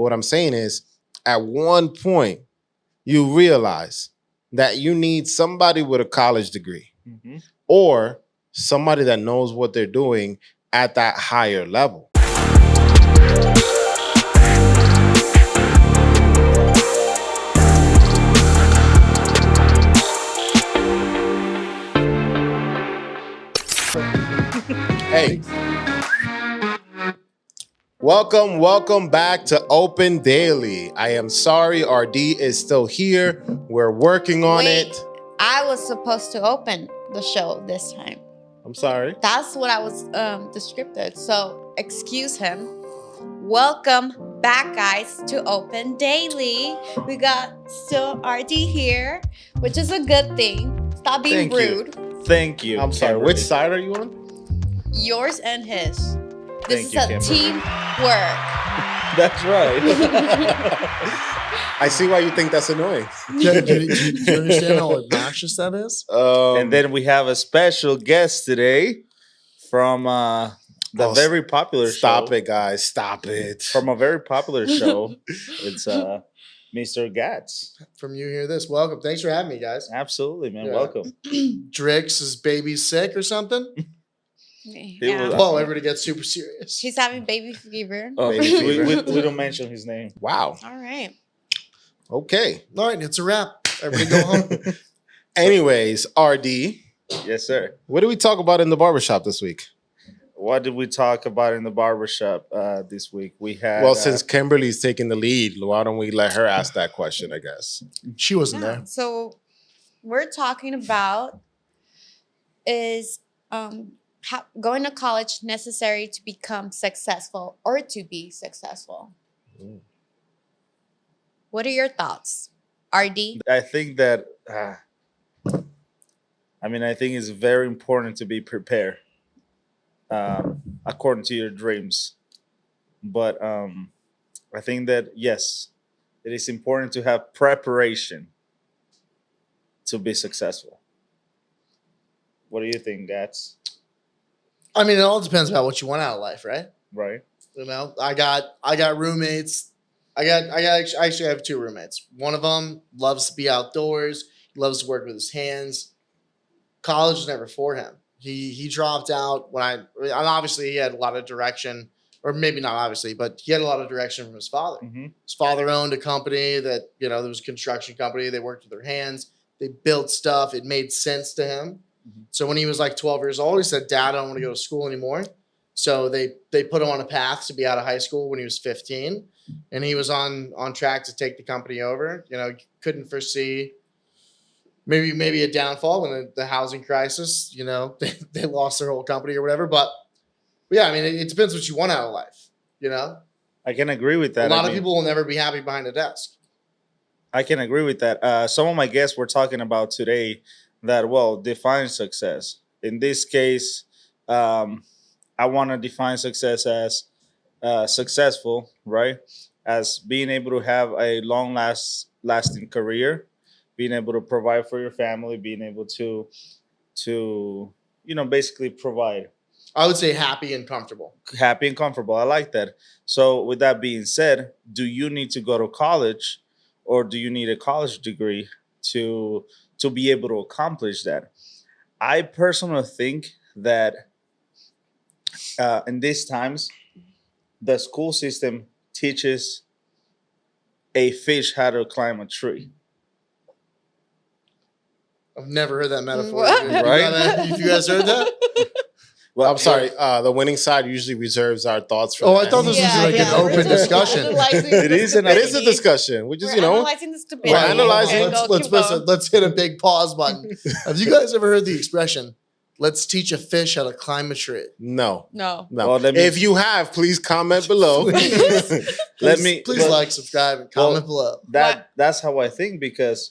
But what I'm saying is, at one point, you realize that you need somebody with a college degree Mm-hmm. or somebody that knows what they're doing at that higher level. Hey, welcome back to Open Daily. I am sorry RD is still here. We're working on it. I was supposed to open the show this time. I'm sorry. That's what I was descripted. So excuse him. Welcome back, guys, to Open Daily. We got still RD here, which is a good thing. Stop being rude. Thank you. I'm sorry. Kimberly. Which side are you on? Yours and his. This Thank you, is a Kimberly. teamwork. That's right. I see why you think that's annoying. Do you understand how obnoxious that is? And then we have a special guest today from the very popular show. Stop it, guys. Stop it. From a very popular show. It's Mr. Gatz. From you hear this, welcome. Thanks for having me, guys. Absolutely, man. Yeah. Welcome. Drix' baby's sick or something? Yeah. Whoa, everybody gets super serious. He's having baby fever. Oh, Baby fever. we don't mention his name. Wow. All right. Okay. All right, it's a wrap. Everybody go home. Anyways, RD, Yes, sir. what did we talk about in the barbershop this week? What did we talk about in the barbershop this week? We had Well, since Kimberly's taking the lead, why don't we let her ask that question, I guess? She wasn't Yeah. there. So we're talking about is going to college necessary to become successful or to be successful? Mm. What are your thoughts, RD? I think that I think it's very important to be prepared according to your dreams. But I think that yes, it is important to have preparation to be successful. What do you think, Gats? I mean, it all depends about what you want out of life, right? Right? You know, I got roommates. I actually have two roommates. One of them loves to be outdoors. He loves to work with his hands. College was never for him. He dropped out and obviously he had a lot of direction, or maybe not obviously, but he had a lot of direction from his father. Mm-hmm. His father owned a company that, there was a construction company. They worked with their hands. They built stuff. It made sense to him. Mhm. So when he was like 12 years old, he said, Dad, I don't want to go to school anymore. So they put him on a path to be out of high school when he was 15. And he was on track to take the company over. Couldn't foresee maybe a downfall when the housing crisis, they lost their whole company or whatever. But yeah, I mean, it depends what you want out of life, I can agree with that. A lot of people will never be happy behind a desk. I can agree with that. Some of my guests were talking about today that, define success. In this case, I want to define success as successful, right? As being able to have a lasting career, being able to provide for your family, being able to basically provide. I would say happy and comfortable. Happy and comfortable. I like that. So with that being said, do you need to go to college or do you need a college degree to be able to accomplish that? I personally think that in these times, the school system teaches a fish how to climb a tree. I've never heard that metaphor. What? Right? You guys heard that? Well, I'm sorry. The winning side usually reserves our thoughts for. Oh, the I thought end. this was like an open discussion. It is It is a discussion. We just, analyzing the stupidity. We're analyzing. Okay, Let's hit a big pause button. Have you guys ever heard the expression, let's teach a fish how to climb a tree? No. No. Well, let me- If you have, please comment below. Please like, subscribe, and comment below. That's how I think, because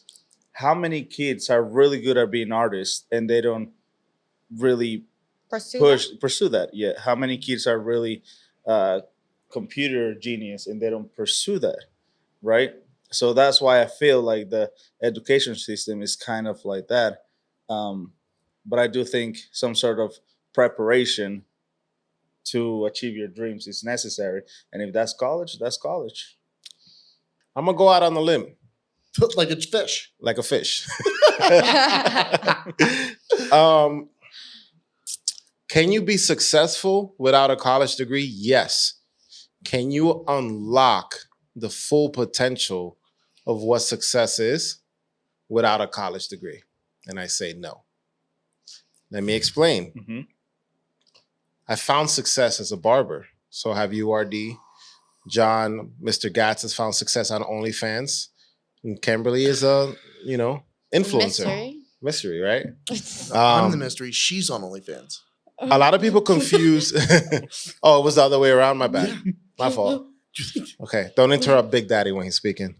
how many kids are really good at being artists and they don't really pursue that? Yeah. How many kids are really computer genius and they don't pursue that, right? So that's why I feel like the education system is kind of like that. But I do think some sort of preparation to achieve your dreams is necessary. And if that's college, that's college. I'm gonna go out on a limb Like a fish. like a fish. Can you be successful without a college degree? Yes. Can you unlock the full potential of what success is without a college degree? And I say no. Let me explain. Mhm. I found success as a barber. So have you, RD? John, Mr. Gatz has found success on OnlyFans. And Kimberly is a, influencer. Mystery, right? I'm the mystery. She's on OnlyFans. A lot of people confuse. Oh, it was the other way around. My bad. My fault. Okay, don't interrupt Big Daddy when he's speaking.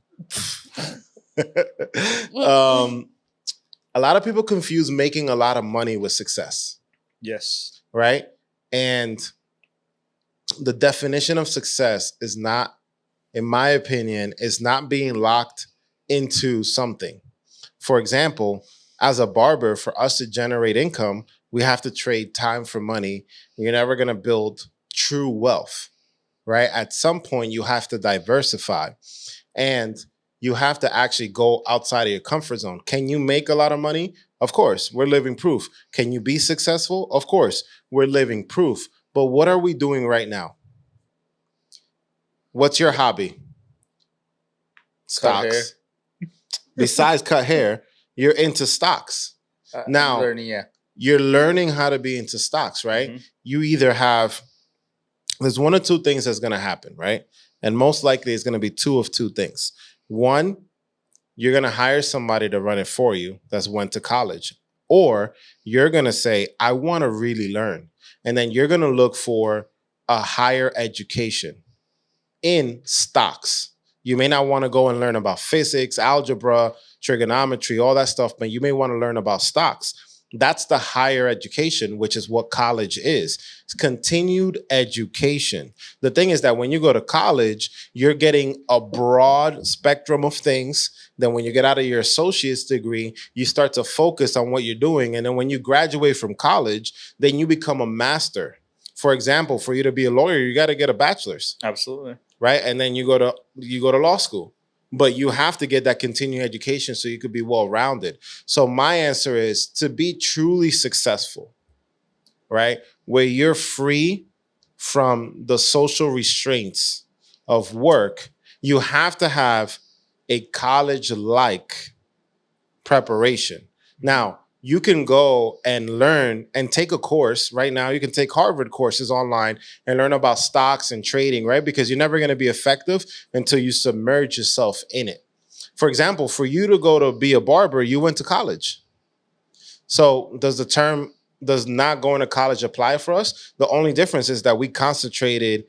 A lot of people confuse making a lot of money with success, Yes. right? And the definition of success is not, in my opinion, is not being locked into something. For example, as a barber, for us to generate income, we have to trade time for money. You're never going to build true wealth, right? At some point, you have to diversify and you have to actually go outside of your comfort zone. Can you make a lot of money? Of course, we're living proof. Can you be successful? Of course, we're living proof. But what are we doing right now? What's your hobby? Cut hair. Stocks. Besides cut hair, you're into stocks. Now, Learning, yeah. You're learning how to be into stocks, right? Mhm. You either have, there's one or two things that's going to happen, right? And most likely it's going to be two of two things. One, you're going to hire somebody to run it for you that's went to college. Or you're going to say, I want to really learn. And then you're going to look for a higher education in stocks. You may not want to go and learn about physics, algebra, trigonometry, all that stuff, but you may want to learn about stocks. That's the higher education, which is what college is. It's continued education. The thing is that when you go to college, you're getting a broad spectrum of things. Then when you get out of your associate's degree, you start to focus on what you're doing. And then when you graduate from college, then you become a master. For example, for you to be a lawyer, you got to get a bachelor's, Absolutely. right? And then you go to law school. But you have to get that continuing education so you could be well-rounded. So my answer is to be truly successful, right? Where you're free from the social restraints of work, you have to have a college-like preparation. Now, you can go and learn and take a course right now. You can take Harvard courses online and learn about stocks and trading, right? Because you're never going to be effective until you submerge yourself in it. For example, for you to go to be a barber, you went to college. So does not going to college apply for us? The only difference is that we concentrated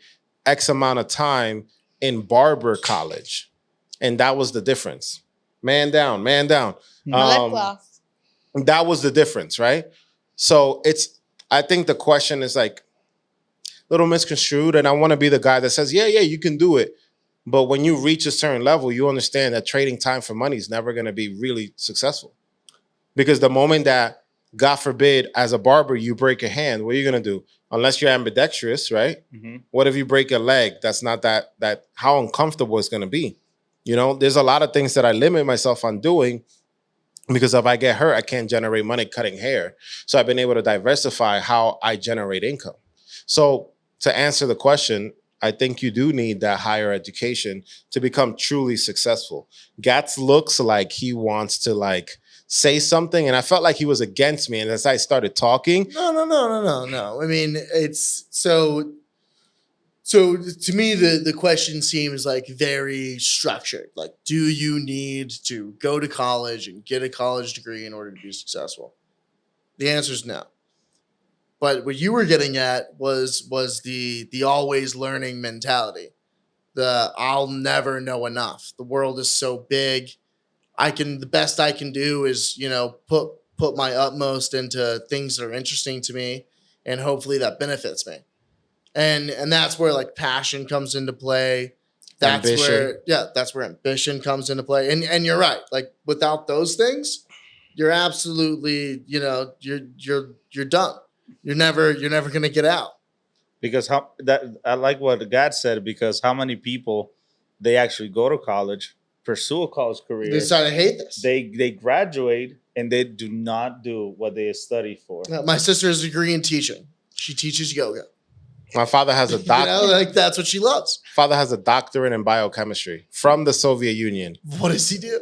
X amount of time in barber college. And that was the difference. Man down, man down. Lip gloss. That was the difference, right? So I think the question is like a little misconstrued, and I want to be the guy that says, yeah, you can do it. But when you reach a certain level, you understand that trading time for money is never going to be really successful. Because the moment that, God forbid, as a barber, you break your hand, what are you going to do? Unless you're ambidextrous, right? Mm-hmm. What if you break your leg? That's not that how uncomfortable it's going to be. There's a lot of things that I limit myself on doing because if I get hurt, I can't generate money cutting hair. So I've been able to diversify how I generate income. So to answer the question, I think you do need that higher education to become truly successful. Gatz looks like he wants to say something, and I felt like he was against me. And as I started talking, No. I mean, it's so to me, the question seems like very structured. Like, do you need to go to college and get a college degree in order to be successful? The answer is no. But what you were getting at was the always learning mentality. The I'll never know enough. The world is so big. The best I can do is, put my utmost into things that are interesting to me, and hopefully that benefits me. And that's where passion comes into play. That's ambition. That's where ambition comes into play. And you're right. Without those things, you're absolutely, you're done. You're never going to get out. Because I like what God said, because how many people, they actually go to college pursue a college They career, decided to hate this. they graduate and they do not do what they study for. My sister has a degree in teaching. She teaches yoga. My father has a That's what she loves. father has a doctorate in biochemistry from the Soviet Union. What does he do?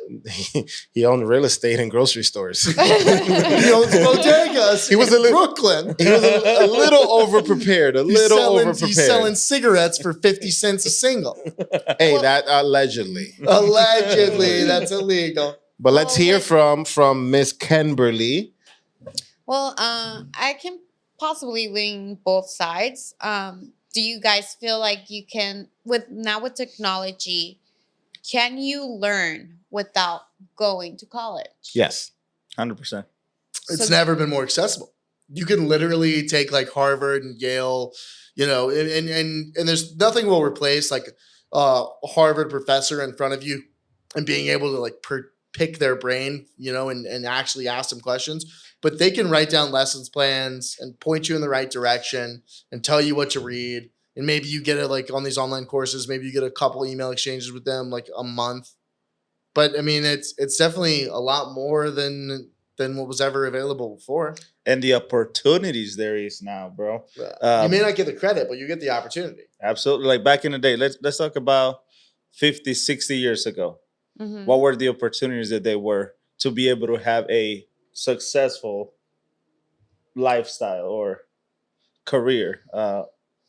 He owned real estate and grocery stores. He owns bodegas. He was in a Brooklyn. He was a little overprepared. He's selling cigarettes for 50 cents a single. Hey, Well- that allegedly. Allegedly, that's illegal. But let's Well, hear like- from Miss Kimberly. Well, I can possibly lean both sides. Do you guys feel like you can, with technology, can you learn without going to college? Yes. 100%. It's So- never been more accessible. You can literally take like Harvard and Yale, and there's nothing will replace like a Harvard professor in front of you and being able to like pick their brain, and actually ask them questions. But they can write down lessons plans and point you in the right direction and tell you what to read. And maybe you get it like on these online courses, maybe you get a couple email exchanges with them like a month. But I mean, it's definitely a lot more than what was ever available before. And the opportunities there is now, bro. You may not get the credit, but you get the opportunity. Absolutely. Like back in the day, let's talk about 50, 60 years ago. Mhm. What were the opportunities that they were to be able to have a successful lifestyle or career?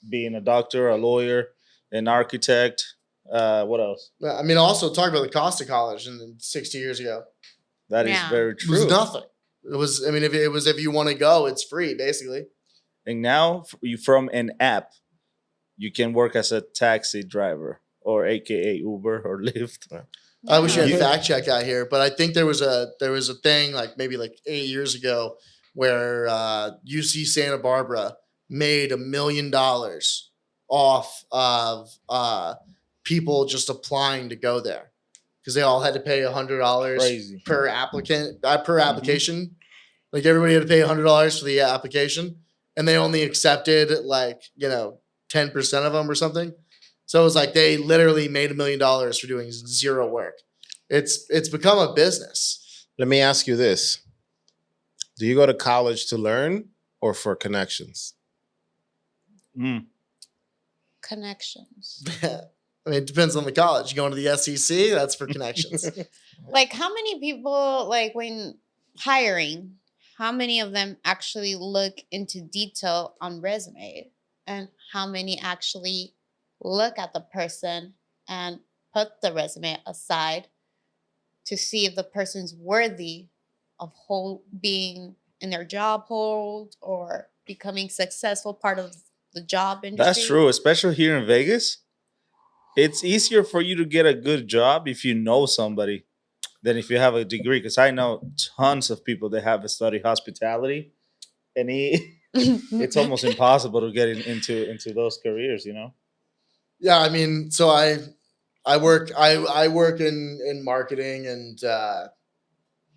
Being a doctor, a lawyer, an architect. What else? I mean, also talk about the cost of college and 60 years ago. That is Yeah. very It was true. nothing. It was, I mean, if you want to go, it's free, basically. And now you from an app, you can work as a taxi driver or AKA Uber or Lyft. I wish you had Yeah. fact check out here, but I think there was a thing like maybe like 8 years ago where UC Santa Barbara made $1 million off of people just applying to go there because they all had to pay $100 Crazy. per applicant per application. Like everybody had to pay $100 for the application, and they only accepted like 10% of them or something. So it was like they literally made $1 million for doing zero work. It's become a business. Let me ask you this. Do you go to college to learn or for connections? Mm. Connections. I mean, it depends on the college. You going to the SEC, that's for connections. Like, how many people, like, when hiring, how many of them actually look into detail on resume, and how many actually look at the person and put the resume aside to see if the person's worthy of being in their job hold or becoming successful part of the job industry? That's true, especially here in Vegas. It's easier for you to get a good job if you know somebody than if you have a degree. Because I know tons of people that have studied hospitality, and it's almost impossible to get into those careers. Yeah, I mean, so I work in marketing and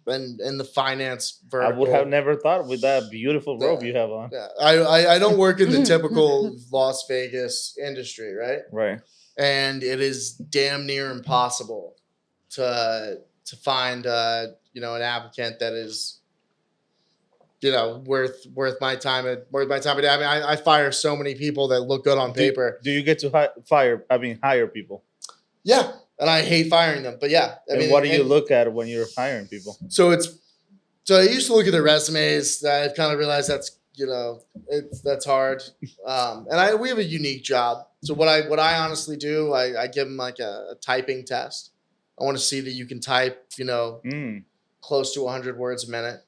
in the finance I vertical. would have never thought with that beautiful robe you have on. Yeah, I don't work in the typical Las Vegas industry, right? Right. And it is damn near impossible to find an applicant that is worth my time of day. I mean, I fire so many people that look good on paper. Do you get to hire people? Yeah, and I hate firing them, but yeah. And what do you look at when you're hiring people? So I used to look at their resumes. I've kind of realized that's that's hard. And we have a unique job. So what I honestly do, I give them like a typing test. I want to see that you can type, close to 100 words a minute.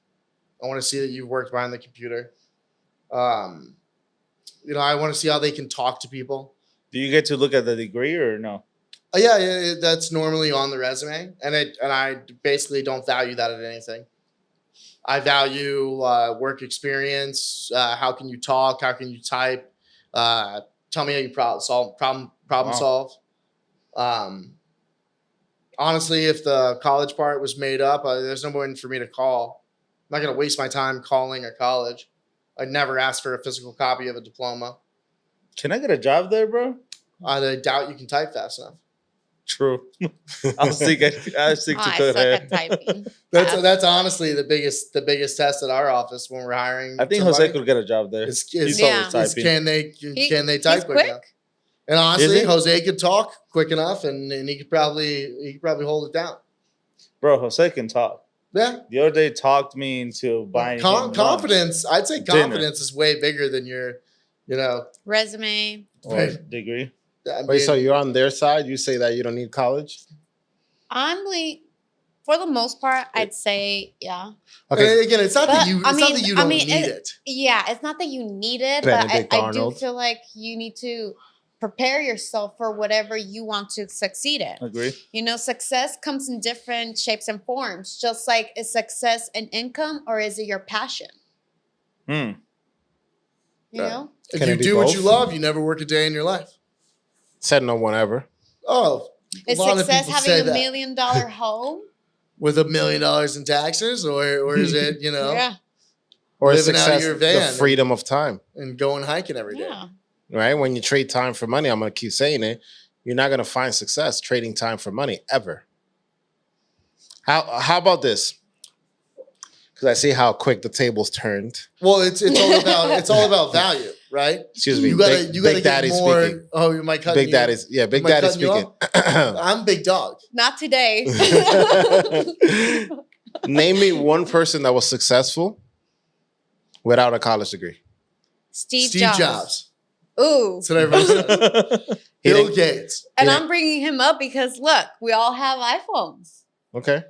I want to see that you've worked behind the computer. I want to see how they can talk to people. Do you get to look at the degree or no? Yeah, that's normally on the resume, and I basically don't value that at anything. I value work experience. How can you talk? How can you type? Tell me how you problem Wow. solve. Honestly, if the college part was made up, there's no one for me to call. I'm not going to waste my time calling a college. I'd never ask for a physical copy of a diploma. Can I get a job there, bro? I doubt you can type fast enough. True. I'll stick to I suck code. at typing. That's honestly the biggest test at our office when we're hiring. I think somebody. Jose could get a job there. Is, He's Yeah. always typing. can they He's type quick enough? And honestly, Is he? Jose could talk quick enough, and he could probably hold it down. Bro, Jose can talk. Yeah, The other day talked me into buying him lunch confidence. I'd say Dinner. confidence is way bigger than your, Resume. or degree. I Wait, mean, so you're on their side? You say that you don't need college? I'm like, for the most part, I'd say, yeah. Okay. and again, it's not that But, you. It's I not mean- that you I don't mean, need it. Yeah, it's not that you need it, Benedict but I do Arnold. feel like you need to prepare yourself for whatever you want to succeed in. Agree. You know, success comes in different shapes and forms. Just like, is success an income or is it your passion? Hmm. You Right. know? If Can you it be do what you both? love, you never work a day in your life. Said no one ever. Oh, Is a lot of success people say having a that. $1 million home? With $1 million in taxes, or is it Yeah. Or is Living out of success your the van. freedom of time, and going hiking every day? Yeah. right? When you trade time for money, I'm going to keep saying it, you're not going to find success trading time for money ever. How about this? Because I see how quick the tables turned. Well, it's all about value, right? Excuse me. You gotta Big, you gotta Big get Daddy more. speaking. Oh, you might cut Big you. Daddy's, yeah, Big Am I Daddy cutting you speaking. I'm big dog. Not today. Name me one person that was successful without a college degree. Steve Steve Jobs. Jobs. Ooh. That's what everyone says. He Bill didn't- Gates. And Yeah. I'm bringing him up because look, we all have iPhones. Okay.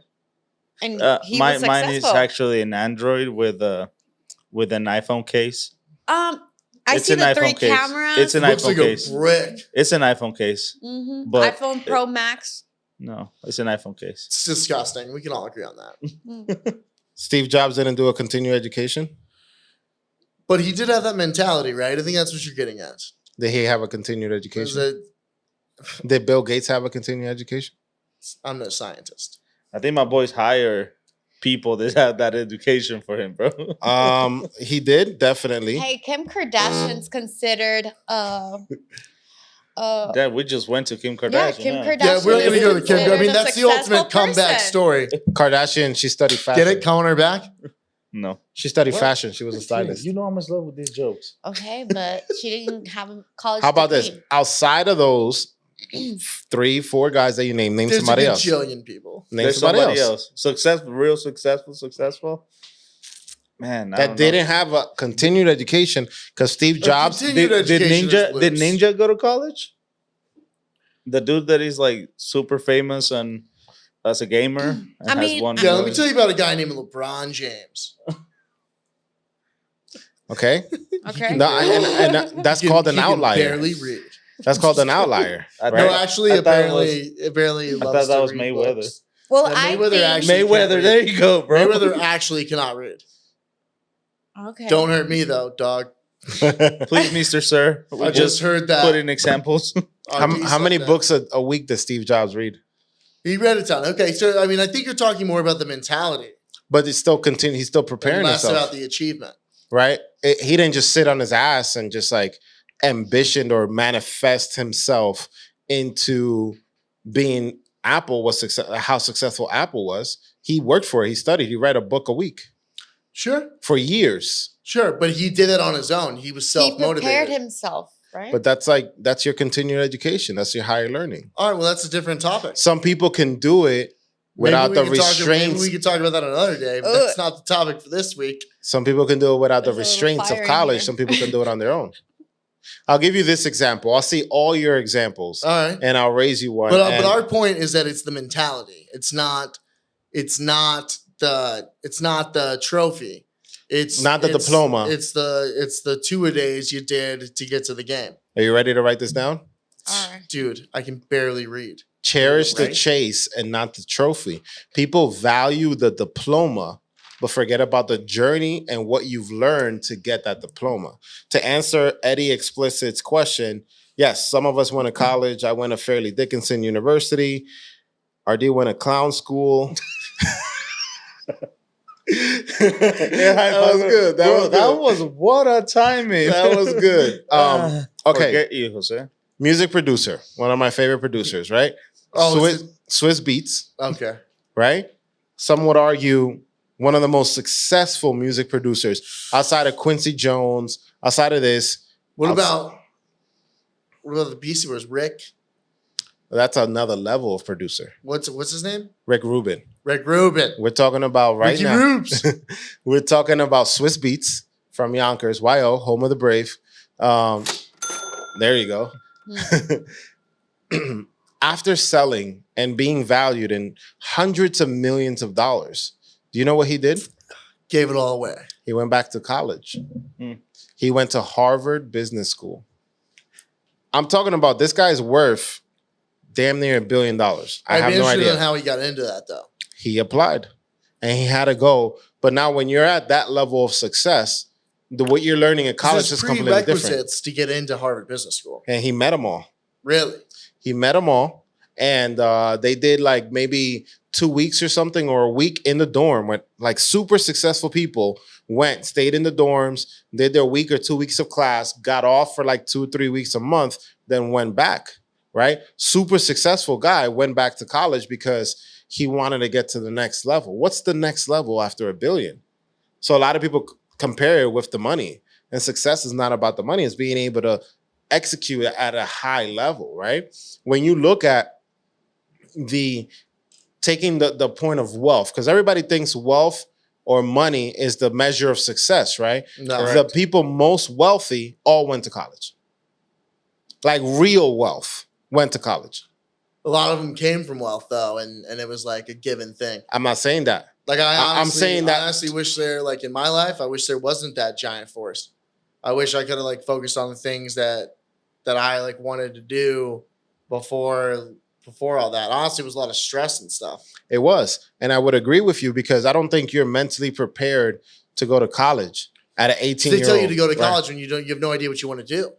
And he was Mine successful. is actually an Android with an iPhone case. I It's see an the iPhone 3 case. cameras. It's an Looks iPhone like case. a brick. It's an iPhone case. but- iPhone Pro Max. No, it's an iPhone case. It's disgusting. We can all agree on that. Steve Jobs didn't do a continuing education. But he did have that mentality, right? I think that's what you're getting at. Did he have a continued Is education? it, Did Bill Gates have a continuing education? I'm no scientist. I think my boys hire people that have that education for him, bro. He did definitely. Hey, Kim Kardashian's considered Dad, we just went to Kim Kardashian. yeah, Kim huh? Kardashian. Yeah, we're is gonna go to Kim. I considered mean, a that's the ultimate successful comeback person. story. Kardashian, she studied fashion. Get it? Calling her back? No. She studied What? fashion. She was a stylist. You know I'm in love with these jokes. Okay, but she didn't have a college How about this? degree. Outside of those 3-4 guys that you name There's somebody a else. gajillion people. Name There's somebody else. Successful, real successful. Man, I That don't didn't have a continued education because Steve Jobs. continued know. Did education is Ninja loose. Ninja go to college? The dude that is like super famous and as a gamer. And I has mean, won Yeah, let me millions. tell you about a guy named LeBron James. Okay. Okay. No, and that's He can- called an he can outlier. Barely read. That's called an outlier. I right? No, thought- actually, I thought it apparently, I loves thought that to was read Mayweather. books. Well, Yeah, I Mayweather think actually- Mayweather, can't there read. you go, bro. Mayweather actually cannot read. okay. Don't hurt me though, dog. Please, Mr. Sir. We I just heard that. put in examples. How many books a week does Steve Jobs read? He read a ton. Okay, so I mean, I think you're talking more about the mentality, But it's still continue. He's still preparing and less himself, about the achievement. right? He didn't just sit on his ass and just like ambitioned or manifest himself into being Apple was how successful Apple was. He worked for it. He studied. He read a book a week Sure, for years. sure, but he did it on his own. He was He self-motivated. prepared himself, right? But that's your continuing education. That's your higher learning. All right, well, that's a different topic. Some people can do it without Maybe the we could talk- maybe restraints. we could talk about that another day. But that's not the topic for this week. Some people can do it without the There's a little restraints of fire in college. here. Some people can do it on their own. I'll give you this example. I'll see all your examples All right, and I'll raise you one. but and- our point is that it's the mentality. It's not the trophy. It's Not the diploma. It's the two-a-days you did to get to the game. Are you ready to write this down? All right. Dude, I can barely read. Cherish the Right. chase and not the trophy. People value the diploma, but forget about the journey and what you've learned to get that diploma. To answer Eddie Explicit's question, yes, some of us went to college. I went to Fairleigh Dickinson University. RD went to clown school. That was good. That Bro, was that good. was what a timing. That was good. Okay, Forget you, Jose. music producer, one of my favorite producers, right? Oh, is Swiss Beats, Okay. right? Some would argue one of the most successful music producers outside of Quincy Jones, outside of this. What outs- about the Beastie Boys? Rick. That's another level of producer. What's his name? Rick Rubin. Rick Rubin. We're talking about right Ricky now. Rubes. We're talking about Swiss Beats from Yonkers, YO, home of the brave. There you go. After selling and being valued in hundreds of millions of dollars, do you know what he did? Gave it all away. He went back to college. Mm. He went to Harvard Business School. I'm talking about this guy's worth damn near $1 billion. I I'd have be no interested idea. in how he got into that, though. He applied and he had to go. But now when you're at that level of success, what you're learning in college There's is completely different. prerequisites to get into Harvard Business School. And he met them all. Really? He met them all. And they did like maybe 2 weeks or something, or a week in the dorm when like super successful people went, stayed in the dorms, did their week or 2 weeks of class, got off for like 2 or 3 weeks a month, then went back, right? Super successful guy went back to college because he wanted to get to the next level. What's the next level after $1 billion? So a lot of people compare it with the money, and success is not about the money. It's being able to execute at a high level, right? When you look at taking the point of wealth, because everybody thinks wealth or money is the measure of success, right? No. The people most wealthy all went to college. Like real wealth went to college. A lot of them came from wealth, though, and it was like a given thing. I'm not saying that. Like I I'm saying that- I honestly wish there, like in my life, I wish there wasn't that giant force. I wish I could have like focused on the things that I like wanted to do before all that. Honestly, it was a lot of stress and stuff. It was. And I would agree with you because I don't think you're mentally prepared to go to college at an 18-year-old. They tell you to go to college when you have no idea what you want to do.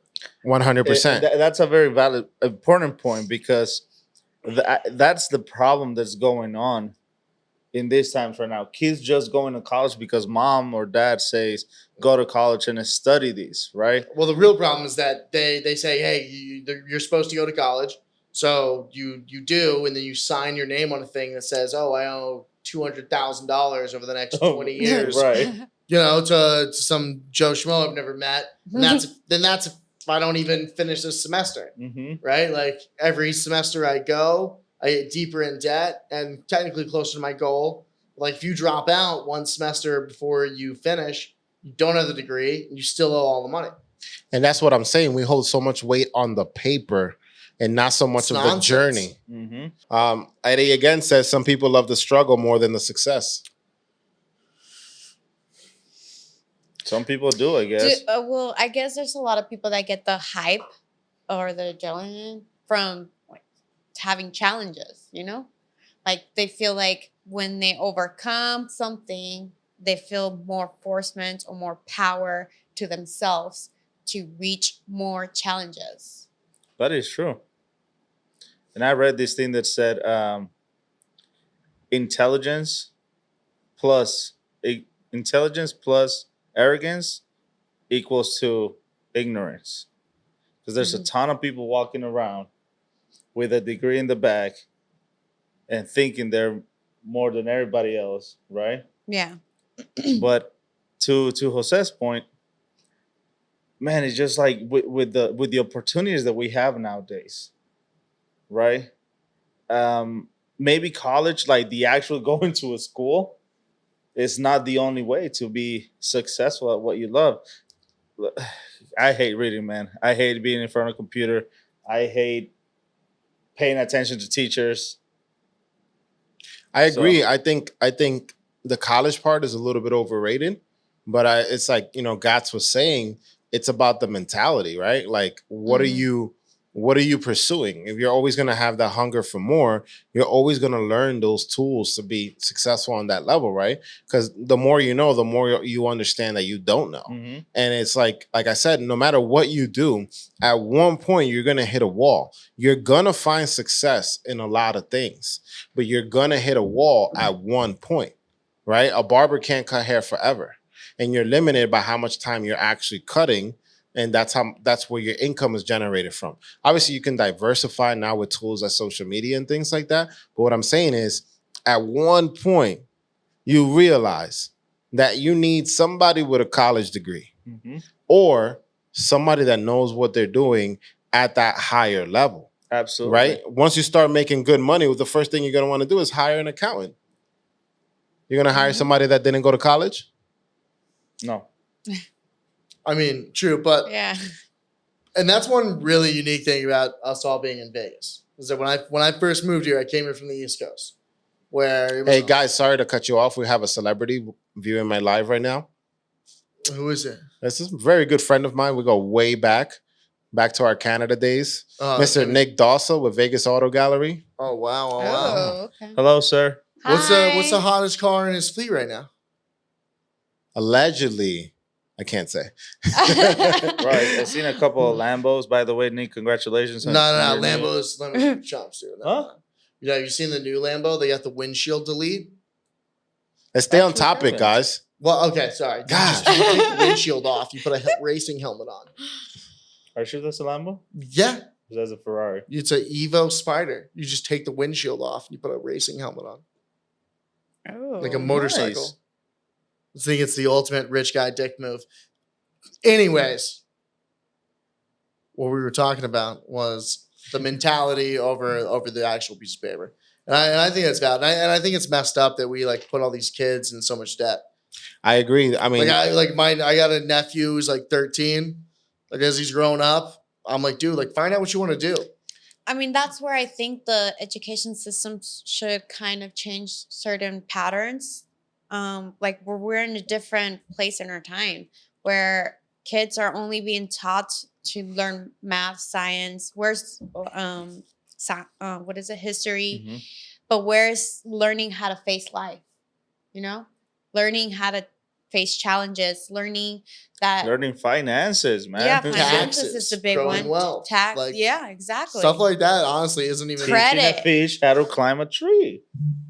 100%. That's a very valid, important point because that's the problem that's going on in these times right now. Kids just going to college because mom or dad says go to college and study these, right? Well, the real problem is that they say, hey, you're supposed to go to college. So you do, and then you sign your name on a thing that says, oh, I owe $200,000 over the next 20 years. Right. You know, to some Joe Schmo I've never met. And that's if I don't even finish this semester, Mm-hmm. right? Like every semester I go, I get deeper in debt and technically closer to my goal. Like if you drop out one semester before you finish, you don't have the degree, and you still owe all the money. And that's what I'm saying. We hold so much weight on the paper and not so much It's of nonsense. the journey. Mm-hmm. Eddie again says some people love the struggle more than the success. Some people do, I guess. Well, I guess there's a lot of people that get the hype or the adrenaline from like, having challenges, you know? Like they feel like when they overcome something, they feel more forcement or more power to themselves to reach more challenges. That is true. And I read this thing that said intelligence plus arrogance equals to ignorance. Because there's a ton of people walking around with a degree in the back and thinking they're more than everybody else, right? Yeah. But to Jose's point, man, it's just like with the opportunities that we have nowadays, right? Maybe college, like the actual going to a school, is not the only way to be successful at what you love. I hate reading, man. I hate being in front of a computer. I hate paying attention to teachers. I agree. I think the college part is a little bit overrated, but it's like, Gats was saying, it's about the mentality, right? Like, what are you pursuing? If you're always going to have that hunger for more, you're always going to learn those tools to be successful on that level, right? Because the more you know, the more you understand that you don't know. Mm-hmm. And it's like I said, no matter what you do, at one point, you're going to hit a wall. You're going to find success in a lot of things, but you're going to hit a wall at one point, right? A barber can't cut hair forever. And you're limited by how much time you're actually cutting And that's where your income is generated from. Obviously, you can diversify now with tools like social media and things like that. But what I'm saying is, at one point, you realize that you need somebody with a college degree Mhm. or somebody that knows what they're doing at that higher level. Absolutely. Right? Once you start making good money, the first thing you're going to want to do is hire an accountant. You're going to hire somebody that didn't go to college? No. I mean, true, but Yeah. and that's one really unique thing about us all being in Vegas is that when I first moved here, I came here from the East Coast, where it was, Hey, guys, sorry to cut you off. We have a celebrity viewing my live right now. who is it? This is a very good friend of mine. We go way back to our Canada days. Mr. okay. Nick Dossel with Vegas Auto Gallery. Oh wow! Oh, wow! Oh, okay. Hello, sir. What's Hi. the hottest car in his fleet right now? Allegedly, I can't say. Right. I've seen a couple of Lambos. By the way, Nick, congratulations. No, on your new- Lambo's chumps, dude. No, Huh? no. You know, you seen the new Lambo? They got the windshield delete. Let's stay on Actually, topic, yeah. guys. Well, okay, sorry. You God. just you take the windshield off. You put a racing helmet on. Are you sure that's a Lambo? Yeah, That's a Ferrari. it's a Evo Spider. You just take the windshield off. And you put a racing helmet on, Oh. like a motorcycle. nice. I think it's the ultimate rich guy dick move. Anyways, what we were talking about was the mentality over the actual piece of paper, and I think that's valid. And I think it's messed up that we like put all these kids in so much debt. I agree. I mean, I got a nephew who's like 13. Like as he's growing up, I'm like, dude, like find out what you want to do. I mean, that's where I think the education systems should kind of change certain patterns. Like we're in a different place in our time where kids are only being taught to learn math, science. Where's what is it, history? Mhm. But where's learning how to face life? You know, learning how to face challenges, learning that Learning finances, man. yeah, finances Taxes, is the big growing one. wealth, Tax, like, yeah, exactly. Stuff like that, honestly, isn't even. Credit. Teaching a fish how to climb a tree.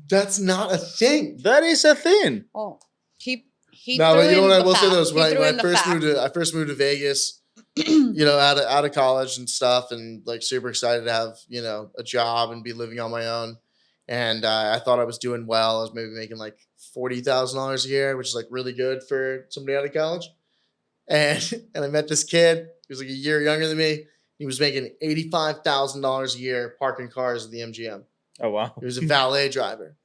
That's not a thing. That is a thing. Oh, he No, threw but you know in what I the will say fact. though is He when threw I in the first fact. moved to Vegas, you know, out of college and stuff, and like super excited to have, you know, a job and be living on my own. And I thought I was doing well. I was maybe making like $40,000 a year, which is like really good for somebody out of college. And I met this kid. He was like a year younger than me. He was making $85,000 a year parking cars at the MGM. Oh wow. He was a valet driver.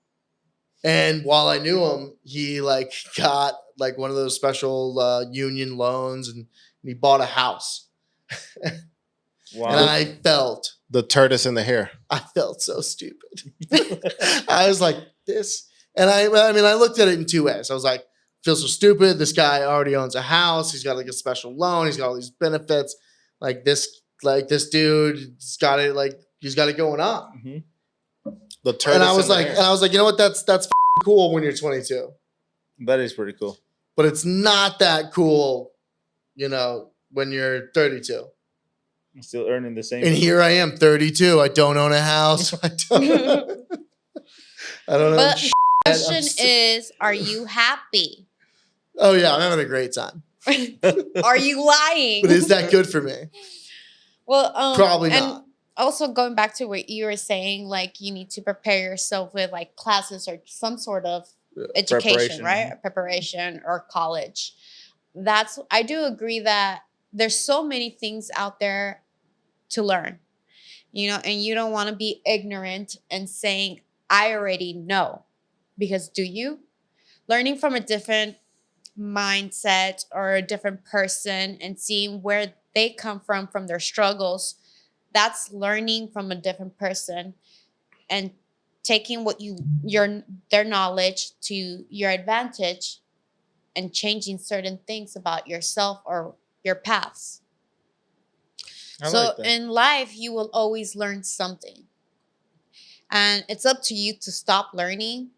And while I knew him, he like got like one of those special union loans, and he bought a house. Wow. And I felt the in the hair. so stupid. I was like, this. And I mean, I looked at it in two ways. I was like, feel so stupid. This guy already owns a house. He's got like a special loan. He's got all these benefits. Like this dude, he's got it. Like he's got it going on. Mhm. The turtle. And I was like, you know what? That's cool when you're 22, That is pretty cool. but it's not that cool, you know, when you're 32. I'm still earning the same. And here I am, 32. I don't own a house. I don't own But shit. the I'm question st- is, are you happy? Oh yeah, I'm having a great time. Are you lying? But is that good for me? Well, Probably and not. Also, going back to what you were saying, like you need to prepare yourself with like classes or some sort of education, Preparation. right? Or preparation or college. I do agree that there's so many things out there to learn, you know, and you don't want to be ignorant and saying, I already know. Because do you? Learning from a different mindset or a different person and seeing where they come from their struggles, that's learning from a different person and taking their knowledge to your advantage and changing certain things about yourself or your paths. I So like that. in life, you will always learn something. And it's up to you to stop learning,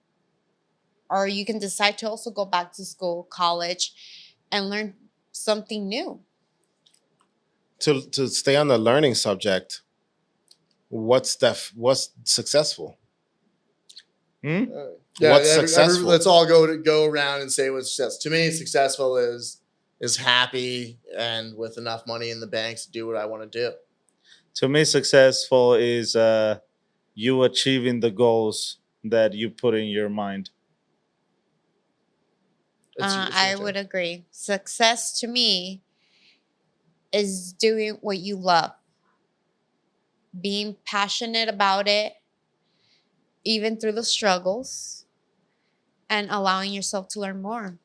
or you can decide to also go back to school, college, and learn something new. To stay on the learning subject, what's successful? Yeah, What's successful? let's all go around and say what's success. To me, successful is is happy and with enough money in the bank to do what I want to do. To me, successful is you achieving the goals that you put in your mind. I would agree. Success to me is doing what you love, being passionate about it, even through the struggles, and allowing yourself to learn more.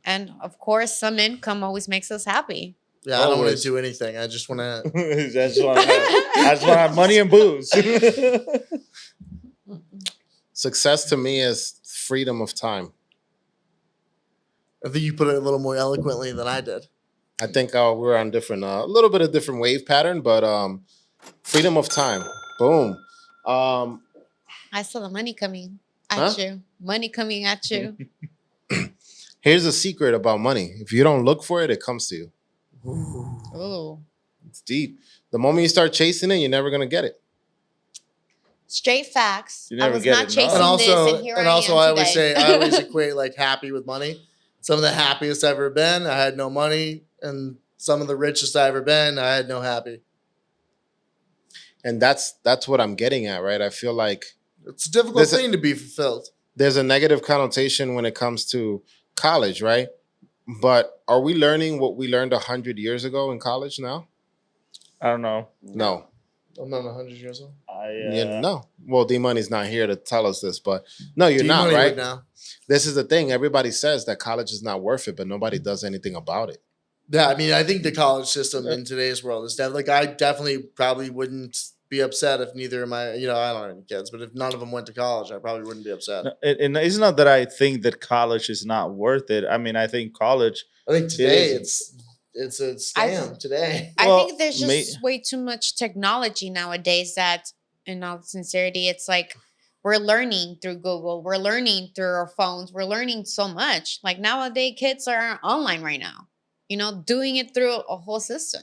And of course, some income always makes us happy. Yeah, I don't want to Always. do anything. I just want to. I just want to have money and booze. Success to me is freedom of time. I think you put it a little more eloquently than I did. I think we're on different, a little bit of different wave pattern, but freedom of time. Boom. I saw the money coming at Huh? you. Money coming at you. Here's a secret about money. If you don't look for it, it comes to you. Ooh. It's deep. The moment you start chasing it, you're never gonna get it. Straight facts. You I never was get not it, no. chasing And also, this, and here I am I always today. say, I always equate like happy with money. Some of the happiest I've ever been, I had no money, and some of the richest I ever been, I had no happy. And that's what I'm getting at, right? I feel like It's a difficult There's a- thing to be fulfilled. there's a negative connotation when it comes to college, right? But are we learning what we learned 100 years ago in college now? I don't know. No. I'm not 100 years old. No. Well, D-Money's not here to tell us this, but no, you're not, D-Money would right? now. This is the thing. Everybody says that college is not worth it, but nobody does anything about it. Yeah, I mean, I think the college system in today's world is definitely like I definitely probably wouldn't be upset if neither of my, I don't have any kids, but if none of them went to college, I probably wouldn't be upset. No, and it's not that I think that college is not worth it. I mean, I think college. I think today It it's a scam today. I Well, think there's just way too much technology nowadays that, in all sincerity, it's like we're learning through Google, we're learning through our phones, we're learning so much. Like nowadays, kids are online right now, doing it through a whole system.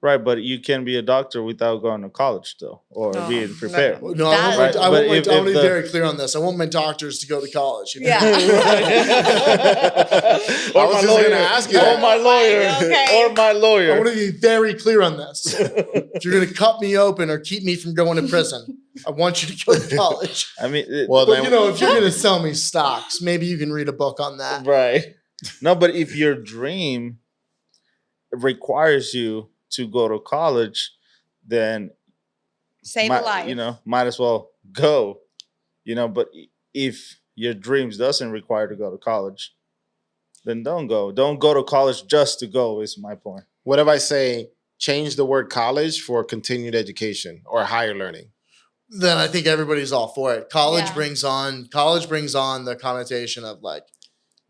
Right, but you can be a doctor without going to college, though, or No, being no. prepared. No, That- Right, I but want, if- I want to if be the- very clear on this. I want my doctors to go to college. Yeah. or I was my just lawyer. gonna ask you Or that. my lawyer. Okay. Or my I lawyer. want to be very clear on this. If you're going to cut me open or keep me from going to prison, I want you to go to college. I mean, Well, But then, if you're going to sell me stocks, maybe you can read a book on that. right. No, but if your dream requires you to go to college, then Save might, a life. might as well go. But if your dreams doesn't require to go to college, then don't go. Don't go to college just to go, is my point. what if I say change the word college for continued education or higher learning? Then I think everybody's all for it. College Yeah. brings on the connotation of like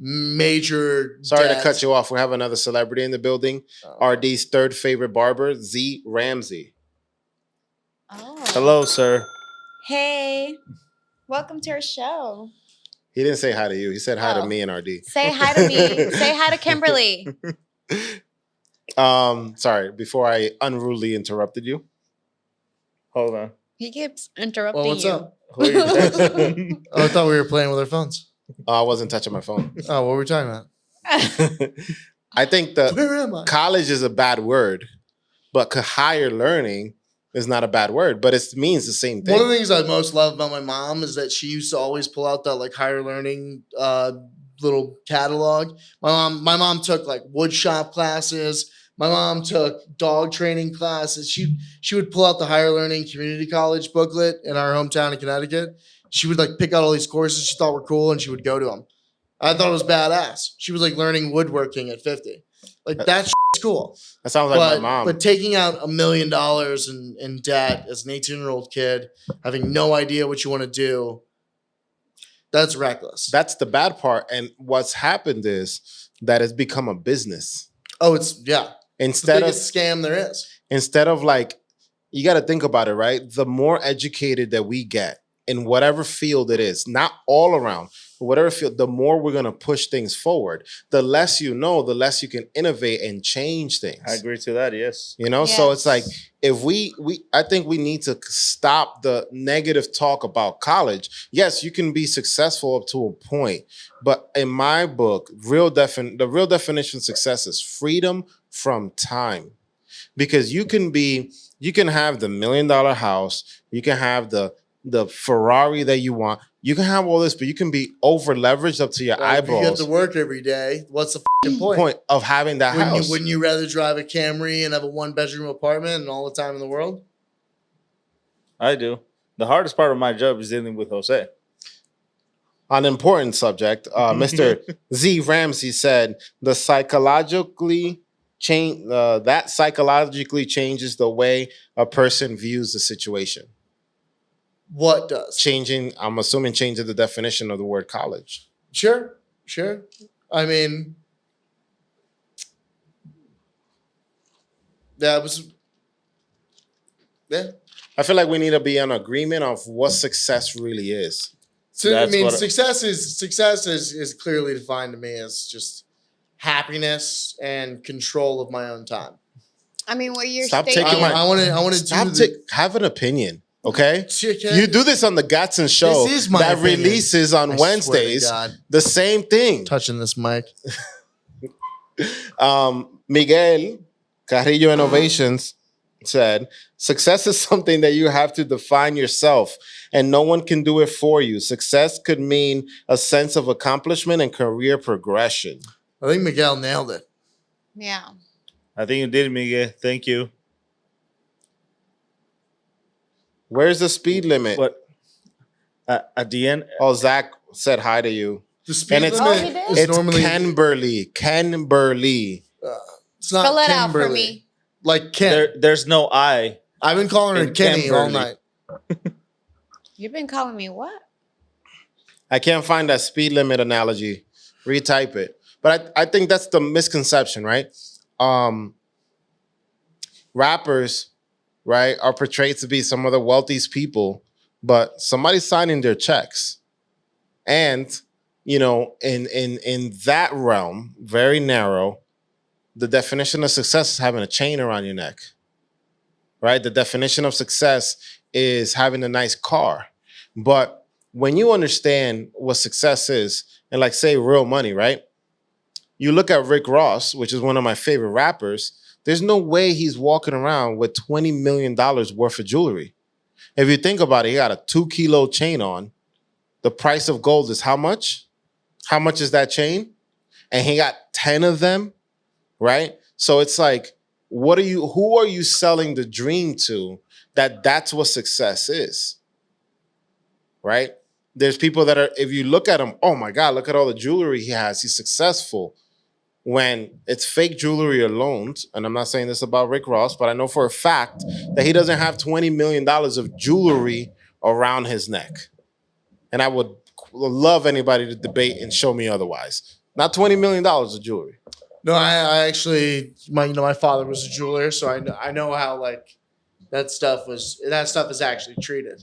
major. Sorry to debt. cut you off. We have another celebrity in the building. Oh. RD's third favorite barber, Z Ramsey. Oh. Hello, sir. Hey. Welcome to our show. He didn't say hi to you. He said hi Oh. to me and RD. Say hi to me. Say hi to Kimberly. Sorry, before I unruly interrupted you. Hold on. He keeps interrupting Well, what's you. up? Who are you texting? Oh, I thought we were playing with our phones. I wasn't touching my phone. Oh, what were we talking about? I think that Where am I? college is a bad word, but higher learning is not a bad word, but it means the same thing. One of the things I most love about my mom is that she used to always pull out that like higher learning little catalog. My mom took like wood shop classes. My mom took dog training classes. She would pull out the higher learning community college booklet in our hometown in Connecticut. She would like pick out all these courses she thought were cool and she would go to them. I thought it was badass. She was like learning woodworking at 50. Like that shit's cool. That sounds like my mom. But taking out $1 million in debt as an 18-year-old kid, having no idea what you want to do, that's reckless. That's the bad part. And what's happened is that it's become a business. it's the Instead of biggest scam there is. like, you got to think about it, right? The more educated that we get, in whatever field it is, not all around, but whatever field, the more we're going to push things forward. The less you know, the less you can innovate and change things. I agree to that. Yes. You know, so it's like Yes. if I think we need to stop the negative talk about college. Yes, you can be successful up to a point, but in my book, the real definition of success is freedom from time, because you can have the $1 million house, you can have the Ferrari that you want, you can have all this, but you can be over leveraged up to your Like, if you have eyeballs. to work every day. What's the fucking point? Point of having that house. Wouldn't you rather drive a Camry and have a 1-bedroom apartment and all the time in the world? I do. The hardest part of my job is dealing with Jose. On an important subject, Mr. Z Ramsey said that psychologically changes the way a person views the situation. What does? I'm assuming changing the definition of the word college. Sure. I mean, that was, yeah. I feel like we need to be in agreement of what success really is. So I That's mean, what- success is clearly defined to me as just happiness and control of my own time. I mean, what you're Stop stating. taking my- I want to Stop have an opinion, okay? Chicken. You do this on the Gatson show This is my that opinion. releases on I swear to Wednesdays. God. The same thing. Touching this mic. Miguel Carrillo Innovations said, success is something that you have to define yourself, and no one can do it for you. Success could mean a sense of accomplishment and career progression. I think Miguel nailed it. Yeah. I think you did, Miguel. Thank you. Where's the speed limit? But at the end, Oh, Zach said hi to you. The speed And it's- Oh, limit he did? is It's normally Kimberly. it's not Spell it out for Kimberly. me. Like Ken. there's no I. I've been calling her in Kenny all Kimberly. night. You've been calling me what? I can't find that speed limit analogy. Retype it. But I think that's the misconception, right? Rappers, right, are portrayed to be some of the wealthiest people, but somebody's signing their checks. And, you know, in that realm, very narrow, the definition of success is having a chain around your neck. Right? The definition of success is having a nice car. But when you understand what success is, and like say real money, right? You look at Rick Ross, which is one of my favorite rappers, there's no way he's walking around with $20 million worth of jewelry. If you think about it, he got a 2-kilo chain on. The price of gold is how much? How much is that chain? And he got 10 of them, right? So it's like, who are you selling the dream to that's what success is? Right? There's people that are, if you look at him, oh my God, look at all the jewelry he has. He's successful. When it's fake jewelry alone, and I'm not saying this about Rick Ross, but I know for a fact that he doesn't have $20 million of jewelry around his neck. And I would love anybody to debate and show me otherwise. Not $20 million of jewelry. No, I actually my father was a jeweler, so I know how like that stuff is actually treated.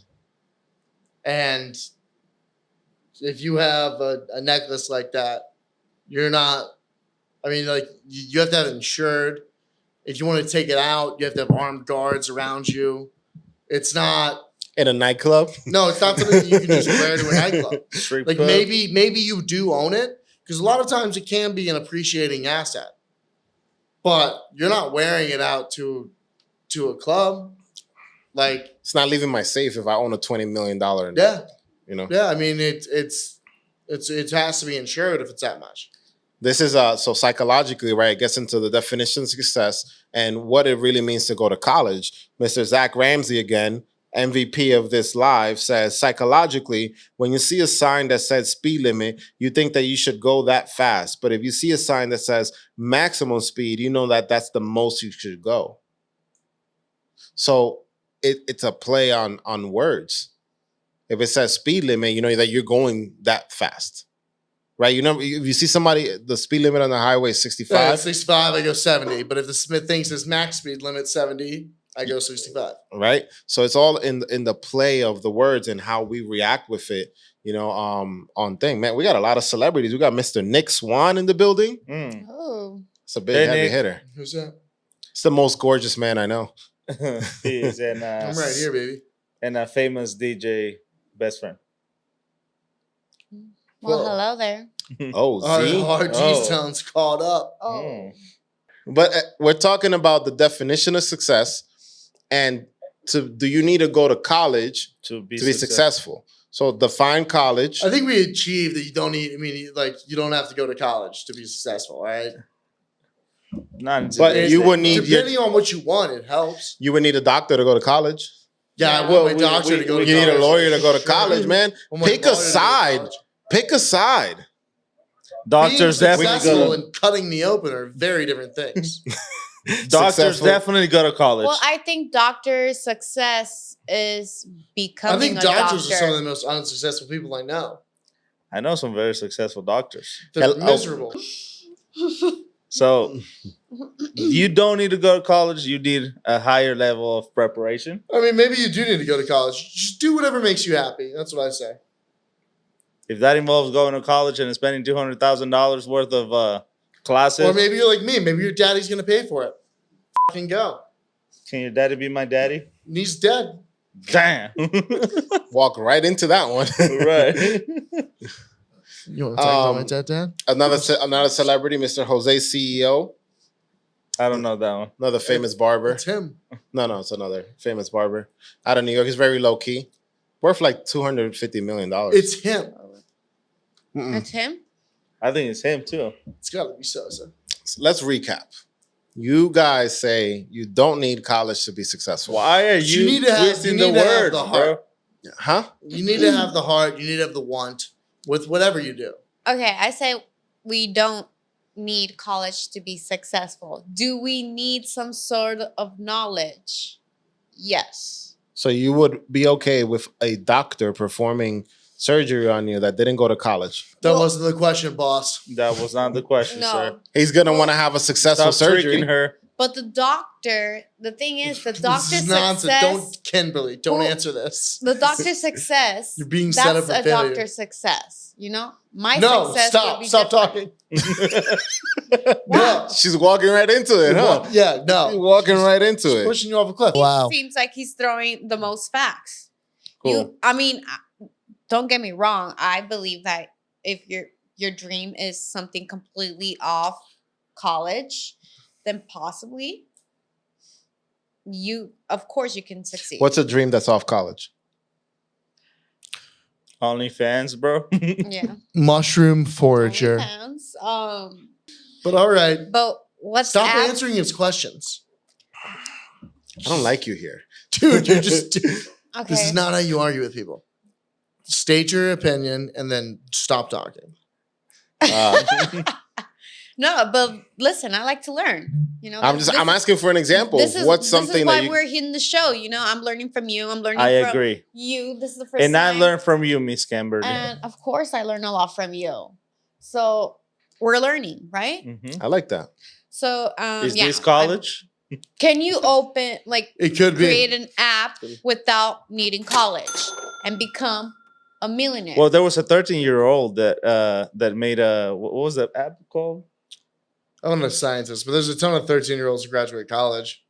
And if you have a necklace like that, you're not. I mean, like you have to have it insured. If you want to take it out, you have to have armed guards around you. It's not. In a nightclub? No, it's not something that you can just wear to a nightclub. Strip Like club. maybe you do own it, because a lot of times it can be an appreciating asset, but you're not wearing it out to a club. Like, It's not leaving my safe if I own a $20 million. yeah, You know? yeah. I mean, it has to be insured if it's that much. This is so psychologically, right? It gets into the definition of success and what it really means to go to college. Mr. Zach Ramsey, again, MVP of this live, says psychologically, when you see a sign that says speed limit, you think that you should go that fast. But if you see a sign that says maximum speed, you know that that's the most you should go. So it's a play on words. If it says speed limit, you know that you're going that fast. Right? You know, if you see somebody, the speed limit on the highway is 65. 65, I go 70. But if the Smith thinks his max speed limit 70, I go 65. right? So it's all in the play of the words and how we react with it, on thing. Man, we got a lot of celebrities. We got Mr. Nick Swan in the building. Mm. Oh. It's a big Hey, heavy Nick. hitter. Who's that? It's the most gorgeous man I know. He is I'm right here, baby. and a famous DJ best friend. Well, Whoa. hello there. Oh, Z. RG Oh. sounds caught up. Oh. Mm. But we're talking about the definition of success, and do you need to go to college To be to be successful? So define college. I think we achieved that you don't need. I mean, like you don't have to go to college to be successful, right? Not in But today's you day. would need Depending on what you want, it helps. you would need a doctor to go to college. Yeah, I Yeah. want my we- doctor we- to go we to You need college. a lawyer to go to Sure. college, man. I want my Pick a lawyer to go to side. college. Pick a side. Doctors Being definitely successful go. and cutting me open are very different things. Doctors Successful. definitely go to college. Well, I think doctor success is becoming I think a doctors doctor. are some of the most unsuccessful people I know. I know some very successful doctors. They're Hell, oh. miserable. So you don't need to go to college. You need a higher level of preparation. I mean, maybe you do need to go to college. Just do whatever makes you happy. That's what I say. If that involves going to college and spending $200,000 worth of classes, Or maybe you're like me. Maybe your daddy's gonna pay for it. Fucking go. can your daddy be my daddy? And he's dead. Damn. Walk right into that one. Right. You want to talk about my Um, dad? another celebrity, Mr. Jose CEO, I don't know that one. another famous barber. It's him. No, it's another famous barber out of New York. He's very low key, worth like $250 million. It's him. Mm-mm. It's him. I think it's him too. It's got to be Sosa. Let's recap. You guys say you don't need college to be successful. Why are But you, you need to have- twisting you the need to have word, the bro? heart. Huh? You need to have the heart. You need to have the want with whatever you do. Okay, I say we don't need college to be successful. Do we need some sort of knowledge? Yes. So you would be okay with a doctor performing surgery on you that didn't go to college? That Well- wasn't the question, boss. That was not the question, No. sir. He's gonna want to have a successful Stop surgery. tricking her. But the doctor, the thing is, the This doctor's is nonsense. success. Don't, Kimberly, don't Well, answer this. The doctor's success. You're being set up That's for a failure. doctor's success. You know, my No, success stop. would be Stop different. talking. No, she's walking right into it, huh? Yeah, She's no. walking right into She's it. pushing you off a cliff. He seems like he's throwing the most facts. Cool. Don't get me wrong. I believe that if your dream is something completely off college, then possibly of course you can succeed. What's a dream that's off college? OnlyFans, bro. yeah. Mushroom forager. OnlyFans. But all right. But what's Stop answering his questions. I don't like you here. Dude, you're just. Okay. This is not how you argue with people. State your opinion and then stop talking. No, but listen, I like to learn. You know, I'm asking for an example. This is What's something this is why that you we're in the show. You know, I'm learning from you. I'm learning I from agree. you. This is the first And I time. learned from you, Miss Camberly. And of course, I learn a lot from you. So we're learning, right? Mhm. I like that. So Is yeah, this college? can you open It could create be. an app without needing college and become a millionaire? Well, there was a 13-year-old that made a what was that app called? I'm not a scientist, but there's a ton of 13-year-olds who graduate college.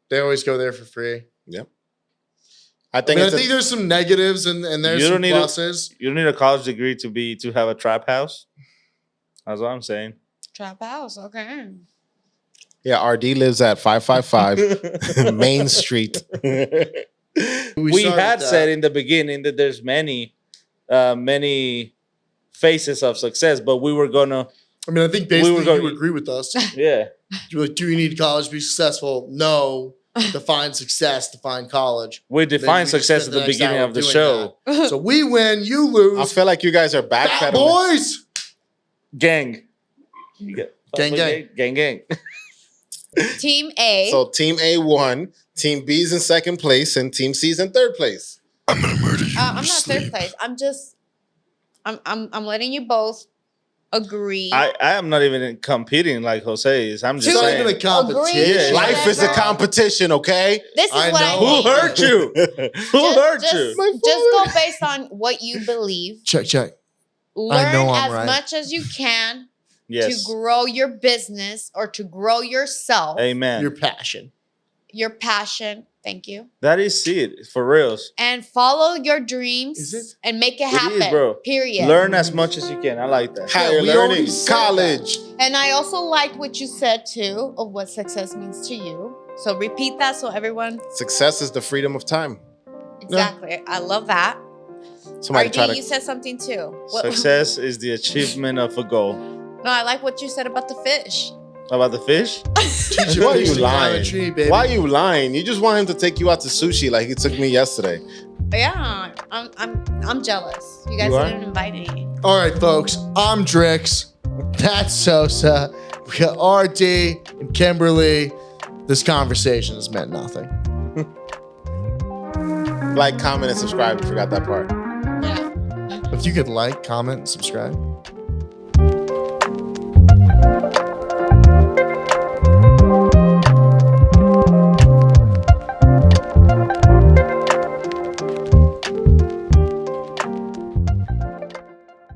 They always go there for free. I I think mean, I it's a- think there's some negatives and there's You don't some need a- pluses. You don't need a college degree to have a trap house. That's what I'm saying. Trap house, okay. yeah, RD lives at 555 Main Street. We started had that. said in the beginning that there's many faces of success, but we were gonna, I mean, I think We were basically going- you agree with us. yeah. You're like, do you need college to be successful? No. Define success, define college. We Maybe defined we just success at spent the the next beginning hour of the doing show. So we win, you I lose. feel like you guys are Bad backpedaling. boys. Gang. You get- Gang, gang. Gang, gang. Team A. So Team A won, Team B's in second place, and Team C's in third place. I'm not third place. I'm letting you both agree. I am not even competing like Jose is. I'm It's just not saying. even a competition. Yeah. Life is a competition, okay? This is I what I know. Who think. hurt you? Who hurt you? Just go based on what you believe. Check. Learn know I'm as right. much as you can Yes. to grow your business or to grow yourself, Amen. Your passion. your passion. Thank you. That is it for reals. And follow your dreams Is it? and make it It is, happen. bro. Period. Learn as much as you can. I like that. Higher we learning, already said college. And I also like what you said too of what success means to you. So repeat that so everyone Success is the freedom of time. exactly. I love that. Somebody try RD, to. you said something too. What- Success is the achievement of a goal. No, I like what you said about the fish. About the fish? Teach your Why are fish you to climb a lying? tree, baby. Why are you lying? You just want him to take you out to sushi like he took me yesterday. Yeah, I'm jealous. You guys You are? didn't invite me. All right, folks. I'm Drix. That's Sosa. We got RD and Kimberly. This conversation has meant nothing. Like, comment, and subscribe. You forgot that part. Yeah. If you could like, comment, and subscribe.